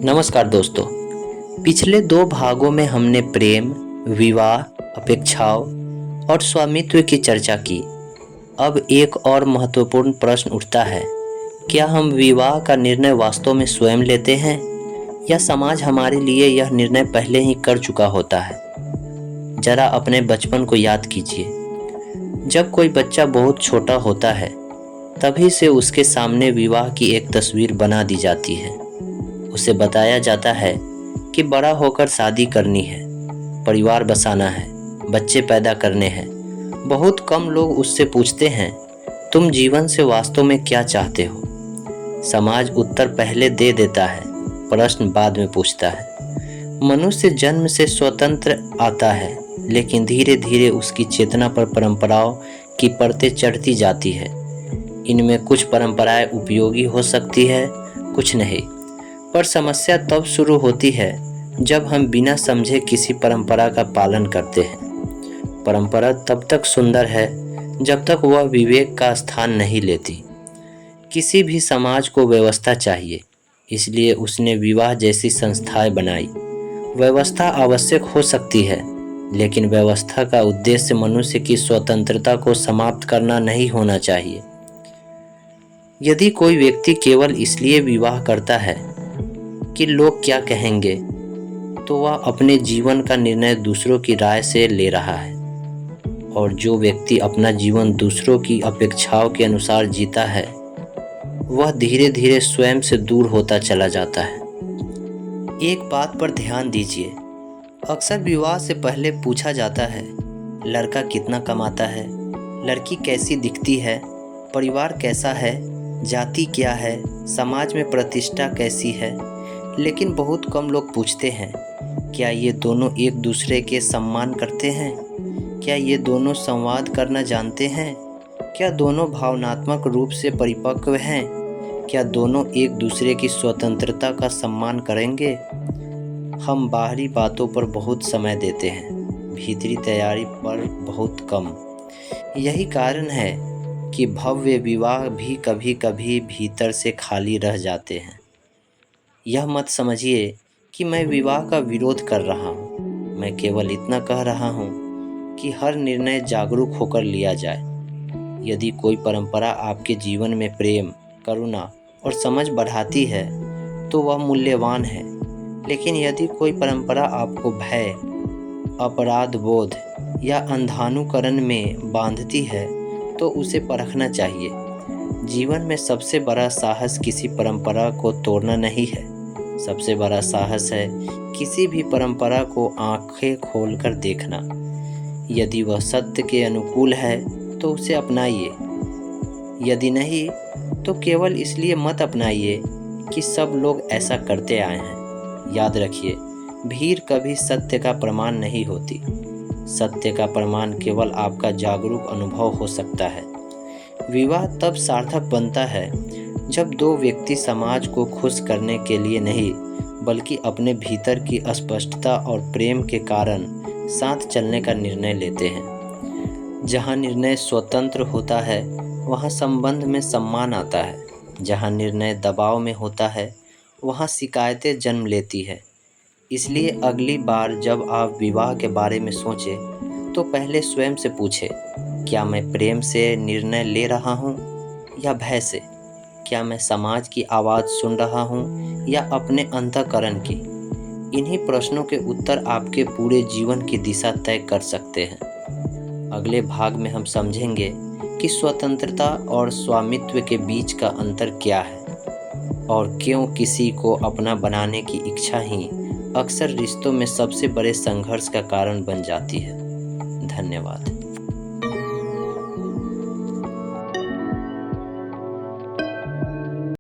नमस्कार दोस्तों। पिछले दो भागों में हमने प्रेम, विवाह, अपेक्षाओं और स्वामित्व की चर्चा की। अब एक और महत्वपूर्ण प्रश्न उठता है, क्या हम विवाह का निर्णय वास्तव में स्वयं लेते हैं या समाज हमारे लिए यह निर्णय पहले ही कर चुका होता है? जरा अपने बचपन को याद कीजिए। जब कोई बच्चा बहुत छोटा होता है तभी से उसके सामने विवाह की एक तस्वीर बना दी जाती है। उसे बताया जाता है कि बड़ा होकर शादी करनी है, परिवार बसाना है, बच्चे पैदा करने हैं। बहुत कम लोग उससे पूछते हैं, तुम जीवन से वास्तव में क्या चाहते हो? समाज उत्तर पहले दे देता है, प्रश्न बाद में पूछता है। मनुष्य जन्म से स्वतंत्र आता है, लेकिन धीरे धीरे उसकी चेतना पर परंपराओं की परतें चढ़ती जाती है। इनमें कुछ परंपराएं उपयोगी हो सकती है, कुछ नहीं। पर समस्या तब शुरू होती है जब हम बिना समझे किसी परंपरा का पालन करते हैं। परंपरा तब तक सुंदर है जब तक वह विवेक का स्थान नहीं लेती। किसी भी समाज को व्यवस्था चाहिए, इसलिए उसने विवाह जैसी संस्थाएं बनाई। व्यवस्था आवश्यक हो सकती है, लेकिन व्यवस्था का उद्देश्य मनुष्य की स्वतंत्रता को समाप्त करना नहीं होना चाहिए। यदि कोई व्यक्ति केवल इसलिए विवाह करता है कि लोग क्या कहेंगे, तो वह अपने जीवन का निर्णय दूसरों की राय से ले रहा है। और जो व्यक्ति अपना जीवन दूसरों की अपेक्षाओं के अनुसार जीता है, वह धीरे धीरे स्वयं से दूर होता चला जाता है। एक बात पर ध्यान दीजिए, अक्सर विवाह से पहले पूछा जाता है, लड़का कितना कमाता है, लड़की कैसी दिखती है, परिवार कैसा है, जाति क्या है, समाज में प्रतिष्ठा कैसी है। लेकिन बहुत कम लोग पूछते हैं, क्या ये दोनों एक दूसरे के सम्मान करते हैं? क्या ये दोनों संवाद करना जानते हैं? क्या दोनों भावनात्मक रूप से परिपक्व हैं? क्या दोनों एक दूसरे की स्वतंत्रता का सम्मान करेंगे? हम बाहरी बातों पर बहुत समय देते हैं, भीतरी तैयारी पर बहुत कम। यही कारण है कि भव्य विवाह भी कभी कभी भीतर से खाली रह जाते हैं। यह मत समझिए कि मैं विवाह का विरोध कर रहा हूँ। मैं केवल इतना कह रहा हूँ कि हर निर्णय जागरूक होकर लिया जाए। यदि कोई परंपरा आपके जीवन में प्रेम, करुणा और समझ बढ़ाती है, तो वह मूल्यवान है। लेकिन यदि कोई परंपरा आपको भय, अपराध बोध या अंधानुकरण में बांधती है, तो उसे परखना चाहिए। जीवन में सबसे बड़ा साहस किसी परंपरा को तोड़ना नहीं है। सबसे बड़ा साहस है किसी भी परंपरा को आंखें खोलकर देखना। यदि वह सत्य के अनुकूल है तो उसे अपनाइए, यदि नहीं तो केवल इसलिए मत अपनाइए कि सब लोग ऐसा करते आए हैं। याद रखिए, भीड़ कभी सत्य का प्रमाण नहीं होती। सत्य का प्रमाण केवल आपका जागरूक अनुभव हो सकता है। विवाह तब सार्थक बनता है जब दो व्यक्ति समाज को खुश करने के लिए नहीं, बल्कि अपने भीतर की अस्पष्टता और प्रेम के कारण साथ चलने का निर्णय लेते हैं। जहाँ निर्णय स्वतंत्र होता है, वहाँ संबंध में सम्मान आता है। जहाँ निर्णय दबाव में होता है, वहाँ शिकायतें जन्म लेती है। इसलिए अगली बार जब आप विवाह के बारे में सोचें, तो पहले स्वयं से पूछें, क्या मैं प्रेम से निर्णय ले रहा हूँ या भय से? क्या मैं समाज की आवाज़ सुन रहा हूँ या अपने अंतःकरण की? इन्हीं प्रश्नों के उत्तर आपके पूरे जीवन की दिशा तय कर सकते हैं। अगले भाग में हम समझेंगे कि स्वतंत्रता और स्वामित्व के बीच का अंतर क्या है और क्यों किसी को अपना बनाने की इच्छा ही अक्सर रिश्तों में सबसे बड़े संघर्ष का कारण बन जाती है। धन्यवाद।